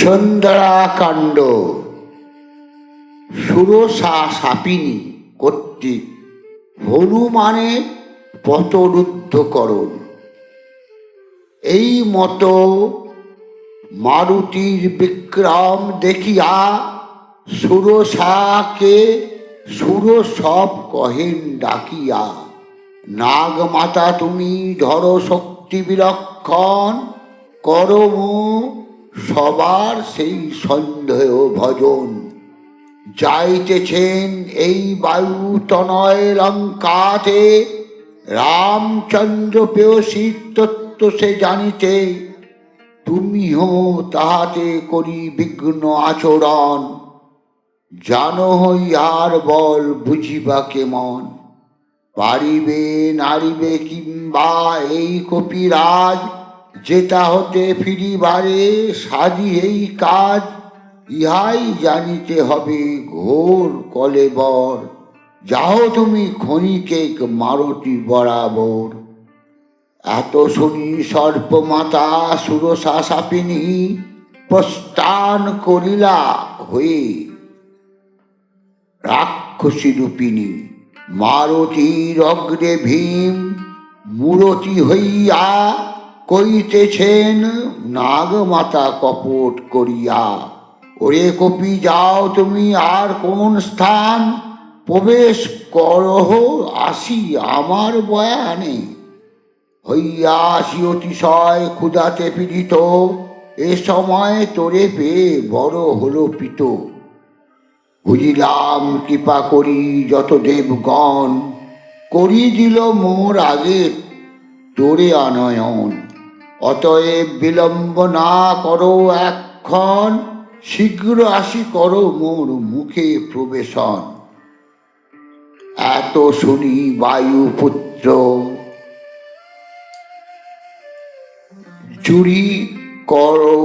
সুন্দরাকাণ্ড সুরসা সাপিনী কর্তৃক হনুমানের পথরুদ্ধকরণ। এই মতো মারুতির বিক্রম দেখিয়া সুরসাকে সুরসব কহেন ডাকিয়া, নাগমাতা তুমি ধরো শক্তি বিলক্ষণ, করম সবার সেই সন্দেহ ভজন। যাইতেছেন এই বায়ু তনয় লঙ্কাতে, রামচন্দ্র পেয়সী তত্ত্ব সে জানিতে, তুমিও তাহাতে করি বিঘ্ন আচরণ। জানো হইয়ার বল বুঝিবা কেমন, পারিবে নারিবে কিংবা এই কপিরাজ, যেটা হতে ফিরিবারে সাধি এই কাজ। ইহাই জানিতে হবে ঘোর কলেবর, যাও তুমি ক্ষণিকেক মারতি বরাবর। এত শুনি সর্পমাতা সুরসা সাপিনী প্রস্থান করিলা হয়ে রাক্ষসী রূপিণী। মারুতির অগ্রে ভীম মূরতি হইয়া কইতেছেন নাগমাতা কপট করিয়া, ওরে কপি যাও তুমি আর কোন স্থান, প্রবেশ করহ আসি আমার বয়ানে। হইয়া আসি অতিশয় ক্ষুধাতে পীড়িত, এ সময় তোরে পেয়ে বড় হলো পিত। বুঝিলাম কৃপা করি যত দেবগণ, করি দিল মোর আগে তোরে আনয়ন। অতএব বিলম্ব না করো এক্ষণ, শীঘ্র আসি করো মোর মুখে প্রবেশন। এত শুনি বায়ুপুত্র চুরি করো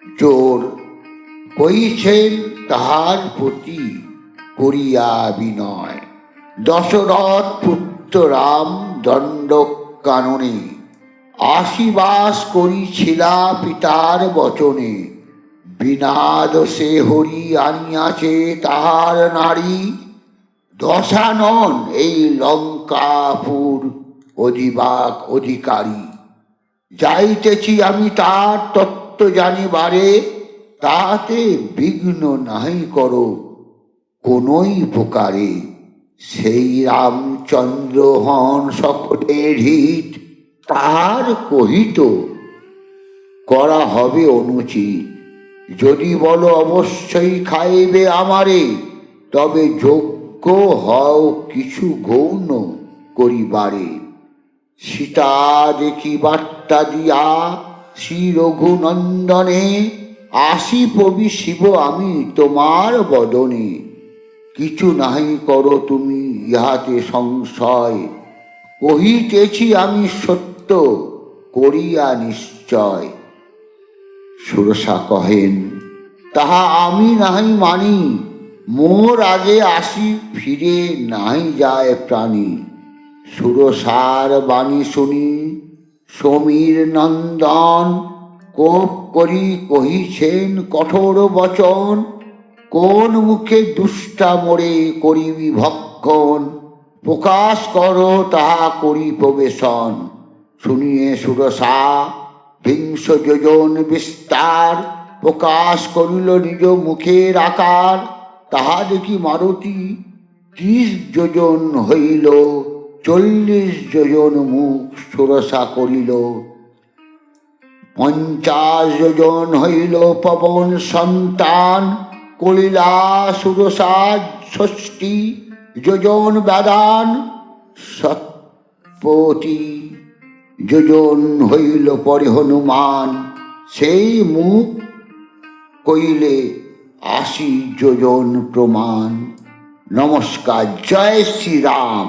জোর, কইছেন তাহার প্রতি করিয়া বিনয়। দশরথ পুত্র রাম দণ্ড কাননে, আশীবাস করিছিলা পিতার বচনে। বিনা দোষে হরি আনিয়াছে তাহার নারী, দশানন এই লঙ্কাপুর অধিবাক অধিকারী। যাইতেছি আমি তার তত্ত্ব জানিবারে, তাতে বিঘ্ন নাহি করো কোনই প্রকারে। সেই রামচন্দ্র হন সকলের হিত, তাহার কহিত করা হবে অনুচিত। যদি বলো অবশ্যই খাইবে আমারে, তবে যোগ্য হও কিছু গৌণ করিবারে। সীতা দেখি বার্তা দিয়া শ্রী রঘুনন্দনে, আসি প্রবি শিব আমি তোমার বদনে। কিছু নাহি করো তুমি ইহাতে সংশয়, কহিতেছি আমি সত্য করিয়া নিশ্চয়। সুরসা কহেন তাহা আমি নাহি মানি, মোর আগে আসি ফিরে নাহি যায় প্রাণী। সুরসার বাণী শুনি সমীর নন্দন, কোপ করি কহিছেন কঠোর বচন। কোন মুখে দুষ্টা মোরে করিবি ভক্ষণ, প্রকাশ করো তাহা করি প্রবেশন। শুনিয়ে সুরসা বিংশ যোজন বিস্তার, প্রকাশ করিল নিজ মুখের আকার। তাহা দেখি মারুতি 30 যোজন হইল, 40 যোজন মুখ সুরসা করিল। 50 যোজন হইল পবন সন্তান, কলিলা সুরসা 60 যোজন বেদান। 70 যোজন হইল পরে হনুমান, সেই মুখ কইলে 80 যোজন প্রমাণ। নমস্কার। জয় শ্রীরাম।